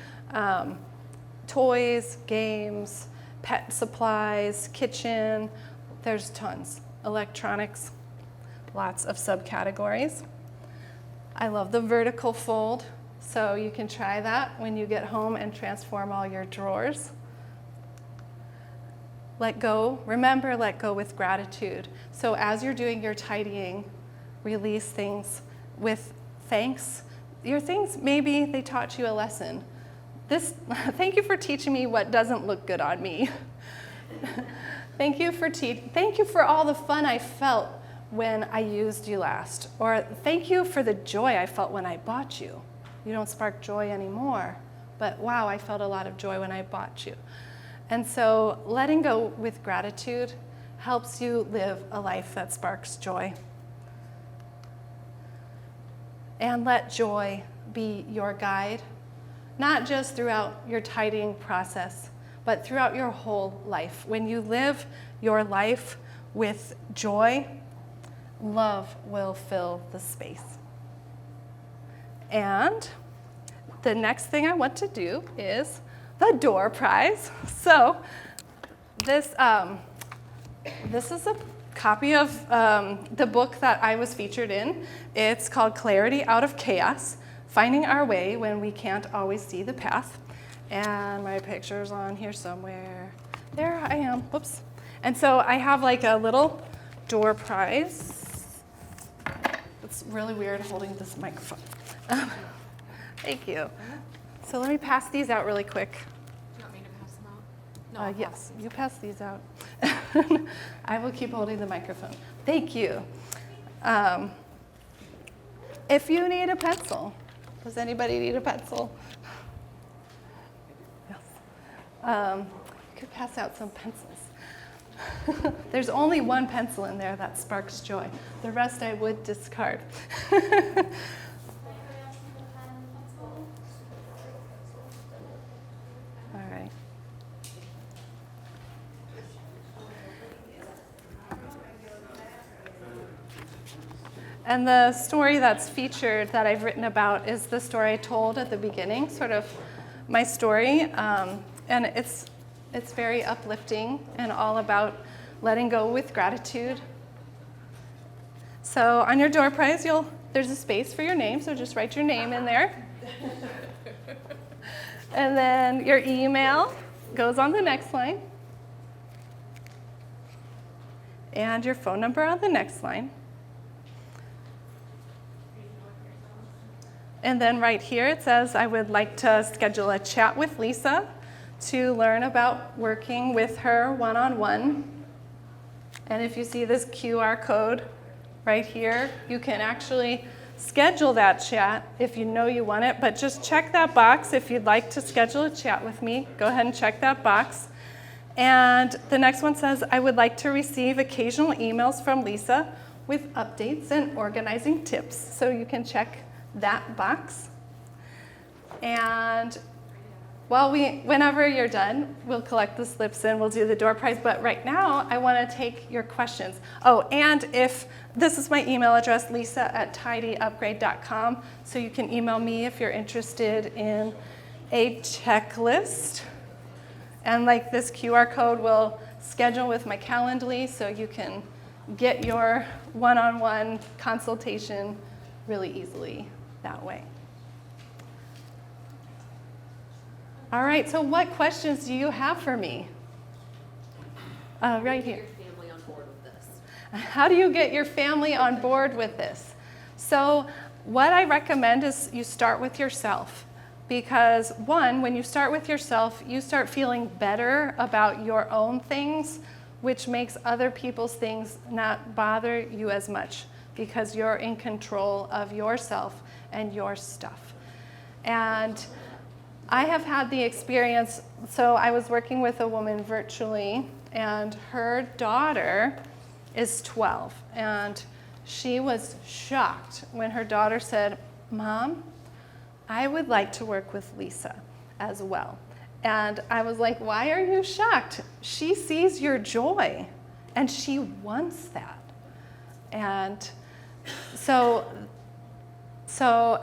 Speaker 2: toys, games, pet supplies, kitchen, there's tons. Electronics, lots of subcategories. I love the vertical fold, so you can try that when you get home and transform all your drawers. Let go, remember, let go with gratitude. So as you're doing your tidying, release things with thanks. Your things, maybe they taught you a lesson. Thank you for teaching me what doesn't look good on me. Thank you for all the fun I felt when I used you last. Or thank you for the joy I felt when I bought you. You don't spark joy anymore, but wow, I felt a lot of joy when I bought you. And so letting go with gratitude helps you live a life that sparks joy. And let joy be your guide. not just throughout your tidying process, but throughout your whole life. When you live your life with joy, love will fill the space. And the next thing I want to do is the door prize. So this is a copy of the book that I was featured in. It's called Clarity Out of Chaos, Finding Our Way When We Can't Always See the Path. And my picture's on here somewhere. There I am, whoops. And so I have like a little door prize. It's really weird holding this microphone. Thank you. So let me pass these out really quick.
Speaker 5: Do you want me to pass them out? No, I'll
Speaker 2: Yes, you pass these out. I will keep holding the microphone. Thank you. If you need a pencil, does anybody need a pencil? Yes. You could pass out some pencils. There's only one pencil in there that sparks joy. The rest I would discard. All right. And the story that's featured that I've written about is the story I told at the beginning, sort of my story. And it's very uplifting and all about letting go with gratitude. So on your door prize, there's a space for your name, so just write your name in there. And then your email goes on the next line. And your phone number on the next line. And then right here it says, I would like to schedule a chat with Lisa to learn about working with her one-on-one. And if you see this QR code right here, you can actually schedule that chat if you know you want it, but just check that box if you'd like to schedule a chat with me. Go ahead and check that box. And the next one says, I would like to receive occasional emails from Lisa with updates and organizing tips. So you can check that box. And whenever you're done, we'll collect the slips and we'll do the door prize. But right now, I want to take your questions. Oh, and if this is my email address, lisa@tidyupgrade.com. So you can email me if you're interested in a checklist. And like this QR code will schedule with my Calendly so you can get your one-on-one consultation really easily that way. All right, so what questions do you have for me? Right here.
Speaker 3: Get your family on board with this.
Speaker 2: How do you get your family on board with this? So what I recommend is you start with yourself. Because one, when you start with yourself, you start feeling better about your own things, which makes other people's things not bother you as much because you're in control of yourself and your stuff. And I have had the experience, so I was working with a woman virtually, and her daughter is 12, and she was shocked when her daughter said, Mom, I would like to work with Lisa as well. And I was like, why are you shocked? She sees your joy, and she wants that. And so,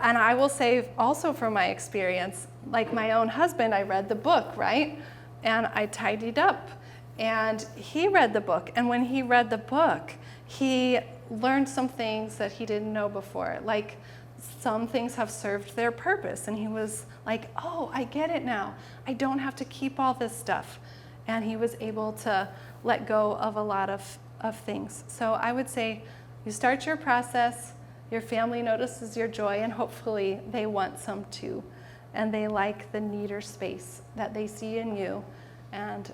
Speaker 2: and I will say also from my experience, like my own husband, I read the book, right? And I tidied up. And he read the book. And when he read the book, he learned some things that he didn't know before. Like some things have served their purpose. And he was like, oh, I get it now. I don't have to keep all this stuff. And he was able to let go of a lot of things. So I would say you start your process, your family notices your joy, and hopefully they want some too. And they like the neater space that they see in you. And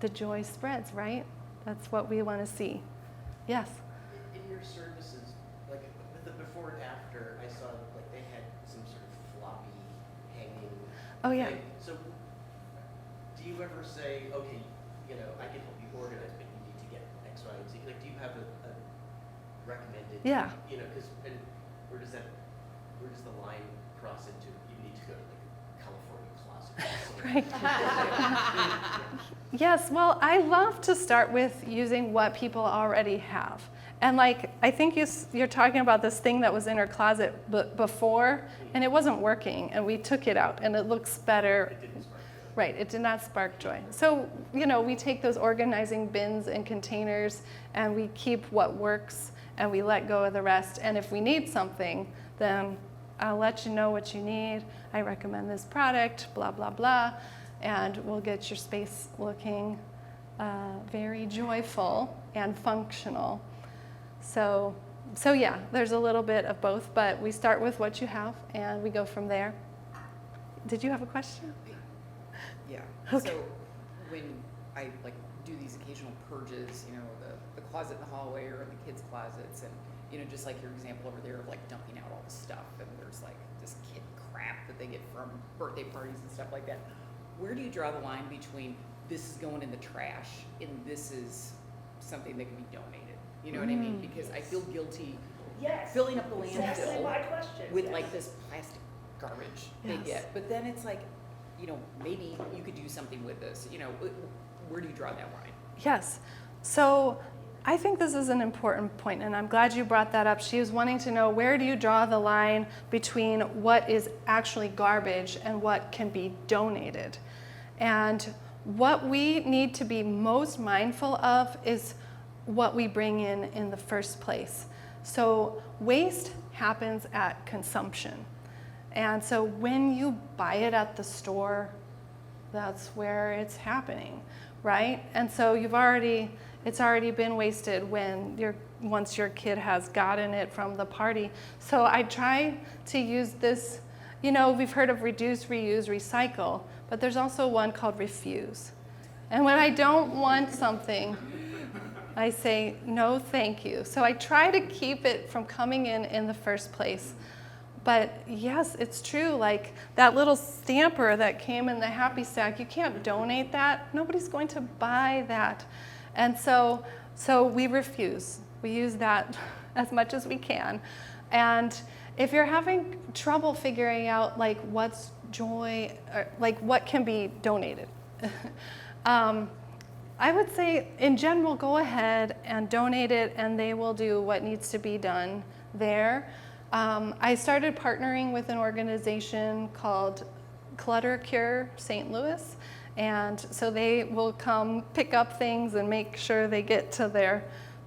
Speaker 2: the joy spreads, right? That's what we want to see. Yes?
Speaker 8: In your services, like with the before and after, I saw like they had some sort of floppy hanging.
Speaker 2: Oh, yeah.
Speaker 8: thing. So do you ever say, okay, I can help you organize, but you need to get X, Y, and Z? Like, do you have a recommended?
Speaker 2: Yeah.
Speaker 8: Because where does the line cross into? You need to go to like California closet.
Speaker 2: Right. Yes, well, I love to start with using what people already have. And like, I think you're talking about this thing that was in her closet before, and it wasn't working, and we took it out, and it looks better.
Speaker 8: It didn't spark joy.
Speaker 2: Right, it did not spark joy. So, you know, we take those organizing bins and containers, and we keep what works, and we let go of the rest. And if we need something, then I'll let you know what you need. I recommend this product, blah, blah, blah. And we'll get your space looking very joyful and functional. So yeah, there's a little bit of both, but we start with what you have and we go from there. Did you have a question?
Speaker 6: Yeah.
Speaker 2: Okay.
Speaker 6: So when I like do these occasional purges, you know, the closet in the hallway or in the kids' closets, and you know, just like your example over there of like dumping out all the stuff, and there's like this kid crap that they get from birthday parties and stuff like that. Where do you draw the line between this is going in the trash and this is something that can be donated? You know what I mean? Because I feel guilty filling up the landfill with like this plastic garbage they
Speaker 2: Yes.
Speaker 6: get. But then it's like, you know, maybe you could do something with this. You know, where do you draw that line?
Speaker 2: Yes. So I think this is an important point, and I'm glad you brought that up. She was wanting to know, where do you draw the line between what is actually garbage and what can be donated? And what we need to be most mindful of is what we bring in the first place. So waste happens at consumption. And so when you buy it at the store, that's where it's happening, right? And so it's already been wasted once your kid has gotten it from the party. So I try to use this, you know, we've heard of reduce, reuse, recycle, but there's also one called refuse. And when I don't want something, I say, no, thank you. So I try to keep it from coming in the first place. But yes, it's true, like that little stamper that came in the Happy Stack, you can't donate that. Nobody's going to buy that. And so we refuse. We use that as much as we can. And if you're having trouble figuring out like what's joy, or like what can be donated, I would say in general, go ahead and donate it, and they will do what needs to be done there. I started partnering with an organization called Clutter Cure St. Louis, and so they will come pick up things and make sure they get to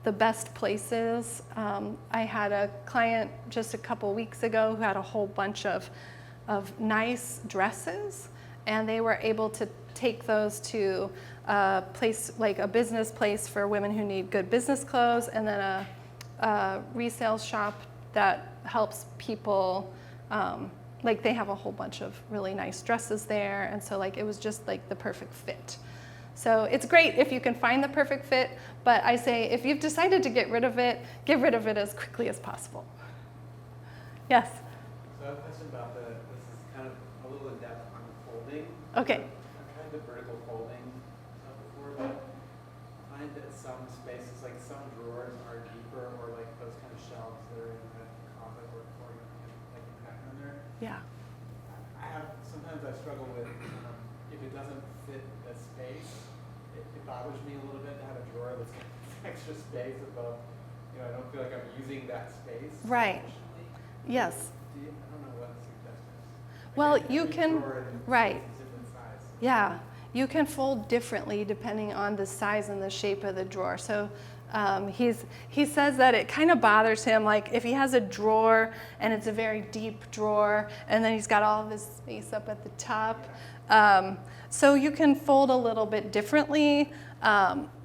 Speaker 2: the best places. I had a client just a couple weeks ago who had a whole bunch of nice dresses, and they were able to take those to a place, like a business place for women who need good business clothes, and then a resale shop that helps people, like they have a whole bunch of really nice dresses there, and so like it was just like the perfect fit. So it's great if you can find the perfect fit, but I say if you've decided to get rid of it as quickly as possible. Yes?
Speaker 9: So I have a question about this is kind of a little in depth on folding.
Speaker 2: Okay.
Speaker 9: I've tried the vertical folding stuff before, but I find that some spaces, like some drawers are deeper, or like those kind of shelves that are in the closet or like in the back room there.
Speaker 2: Yeah.
Speaker 9: Sometimes I struggle with if it doesn't fit the space, it bothers me a little bit to have a drawer that's got extra space above. You know, I don't feel like I'm using that space.
Speaker 2: Right.
Speaker 9: Efficiently.
Speaker 2: Yes.
Speaker 9: I don't know what the suggestion is.
Speaker 2: Well,
Speaker 9: Like,
Speaker 2: you
Speaker 9: every
Speaker 2: can,
Speaker 9: drawer in
Speaker 2: right.
Speaker 9: is different size.
Speaker 2: Yeah, you can fold differently depending on the size and the shape of the drawer. So he says that it kind of bothers him, like if he has a drawer and it's a very deep drawer, and then he's got all of his space up at the top. So you can fold a little bit differently.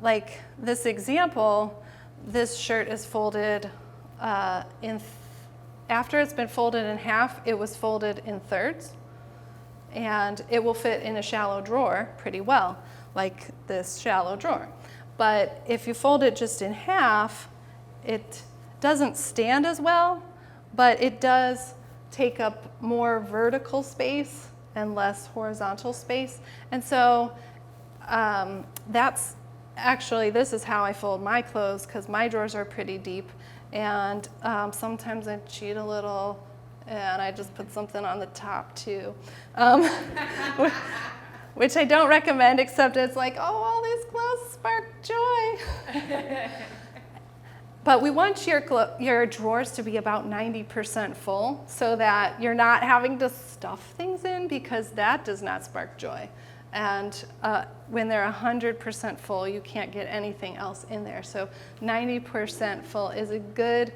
Speaker 2: Like this example, this shirt is folded after it's been folded in half, it was folded in thirds. And it will fit in a shallow drawer pretty well, like this shallow drawer. But if you fold it just in half, it doesn't stand as well, but it does take up more vertical space and less horizontal space. And so that's actually, this is how I fold my clothes, because my drawers are pretty deep, and sometimes I cheat a little And I just put something on the top too, which I don't recommend, except it's like, oh, all these clothes spark joy. But we want your drawers to be about 90% full so that you're not having to stuff things in, because that does not spark joy. And when they're 100% full, you can't get anything else in there. So 90% full is a good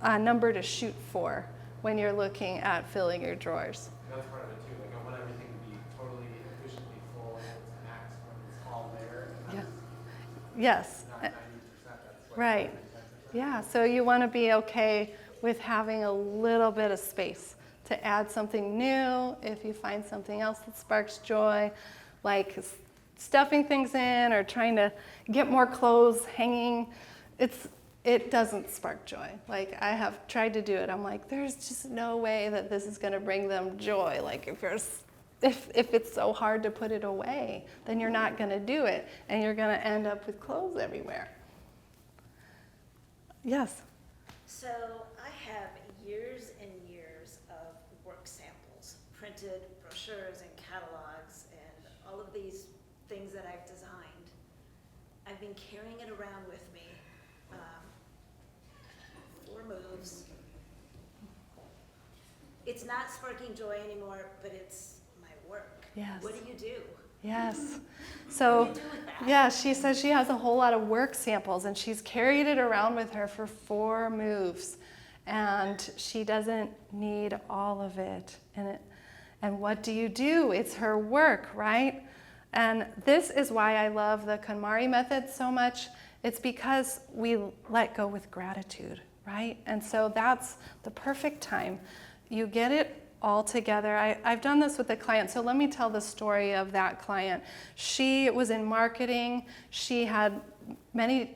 Speaker 2: number to shoot for when you're looking at filling your drawers.
Speaker 9: That's part of it too, like I want everything to be totally efficiently full and it's max when it's all there. And
Speaker 2: Yeah.
Speaker 9: that's
Speaker 2: Yes.
Speaker 9: not 90%, that's like
Speaker 2: Right.
Speaker 9: 10%.
Speaker 2: Yeah, so you want to be okay with having a little bit of space to add something new. If you find something else that sparks joy, like stuffing things in or trying to get more clothes hanging, it doesn't spark joy. Like, I have tried to do it. I'm like, there's just no way that this is going to bring them joy. Like, if it's so hard to put it away, then you're not going to do it, and you're going to end up with clothes everywhere. Yes.
Speaker 10: So I have years and years of work samples, printed brochures and catalogs and all of these things that I've designed. I've been carrying it around with me. 4 moves. It's not sparking joy anymore, but it's my work.
Speaker 2: Yes.
Speaker 10: What do you do?
Speaker 2: Yes.
Speaker 10: What
Speaker 2: So,
Speaker 10: do you do with that?
Speaker 2: yeah, she says she has a whole lot of work samples, and she's carried it around with her for 4 moves, and she doesn't need all of it. And what do you do? It's her work, right? And this is why I love the KonMari method so much. It's because we let go with gratitude, right? And so that's the perfect time. You get it all together. I've done this with a client, so let me tell the story of that client. She was in marketing. She had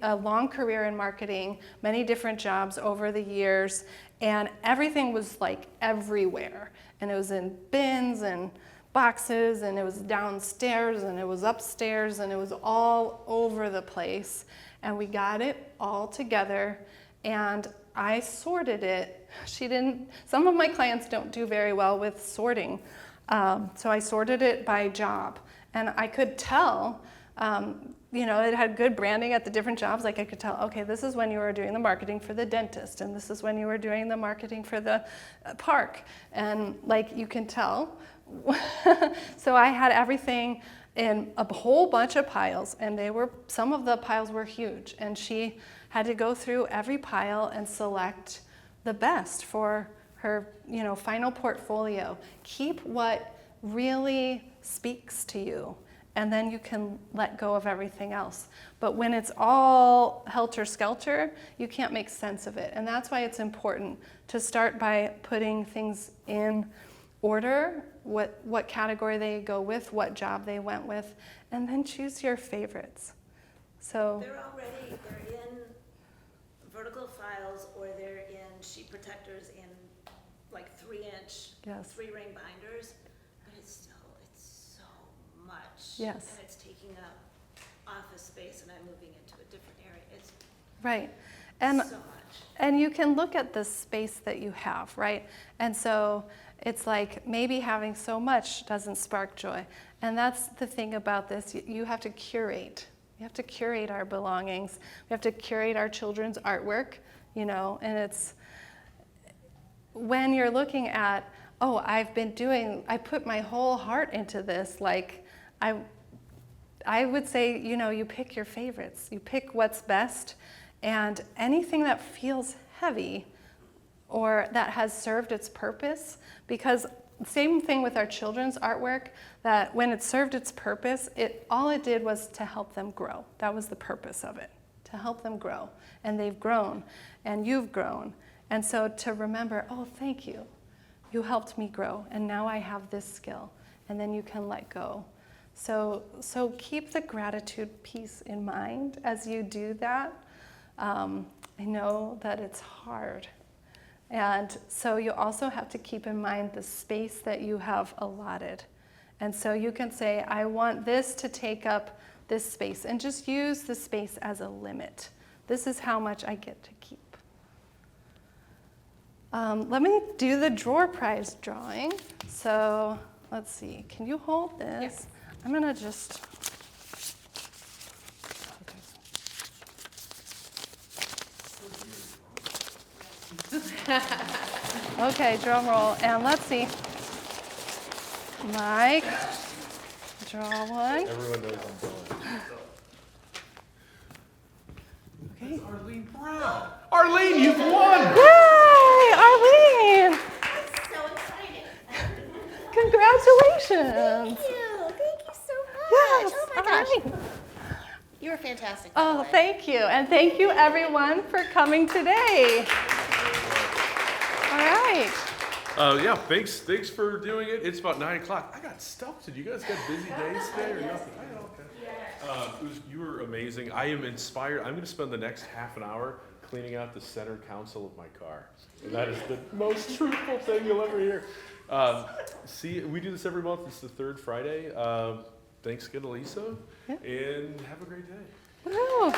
Speaker 2: a long career in marketing, many different jobs over the years, and everything was like everywhere. And it was in bins and boxes, and it was downstairs, and it was upstairs, and it was all over the place. And we got it all together, and I sorted it. Some of my clients don't do very well with sorting. So I sorted it by job. And I could tell, it had good branding at the different jobs. Like, I could tell, okay, this is when you were doing the marketing for the dentist, and this is when you were doing the marketing for the park. And like, you can tell. So I had everything in a whole bunch of piles, and some of the piles were huge. And she had to go through every pile and select the best for her, final portfolio. Keep what really speaks to you, and then you can let go of everything else. But when it's all helter-skelter, you can't make sense of it. And that's why it's important to start by putting things in order, what category they go with, what job they went with, and then choose your favorites. So
Speaker 10: They're in vertical files, or they're in sheet protectors in like 3-inch,
Speaker 2: Yes.
Speaker 10: 3-ring binders, but it's so much.
Speaker 2: Yes.
Speaker 10: And it's taking up office space, and I'm moving into a different area. It's
Speaker 2: right. And
Speaker 10: so much.
Speaker 2: And you can look at the space that you have, right? And so it's like maybe having so much doesn't spark joy. And that's the thing about this. You have to curate. We have to curate our belongings. We have to curate our children's artwork, and it's when you're looking at, oh, I put my whole heart into this. Like, I would say, you pick your favorites. You pick what's best, and anything that feels heavy or that has served its purpose, because same thing with our children's artwork, that when it served its purpose, all it did was to help them grow. That was the purpose of it, to help them grow. And they've grown, and you've grown. And so to remember, oh, thank you. You helped me grow, and now I have this skill. And then you can let go. So keep the gratitude piece in mind as you do that. I know that it's hard. And so you also have to keep in mind the space that you have allotted. And so you can say, I want this to take up this space, and just use the space as a limit. This is how much I get to keep. Let me do the drawer prize drawing. So let's see. Can you hold this?
Speaker 5: Yes.
Speaker 2: I'm gonna just. Okay, drum roll. And let's see. Mike, draw one.
Speaker 1: Everyone knows I'm going.
Speaker 2: Okay.
Speaker 1: Arlene Brown. Arlene, you've won!
Speaker 2: Yay, Arlene!
Speaker 10: So exciting.
Speaker 2: Congratulations!
Speaker 10: Thank you so much.
Speaker 2: Yes,
Speaker 10: Oh my gosh.
Speaker 2: Arlene.
Speaker 10: You were fantastic. by the
Speaker 2: Oh,
Speaker 10: way.
Speaker 2: thank you. And thank you, everyone, for coming today. All right.
Speaker 1: Yeah, thanks for doing it. It's about 9 o'clock. I got stuff to do. You guys got busy days today or nothing? I know, okay. You were amazing. I am inspired. I'm going to spend the next half an hour cleaning out the center console of my car. And that is the most truthful thing you'll ever hear. See, we do this every month. It's the third Friday. Thanks again to Lisa, and have a great day.
Speaker 2: Woo.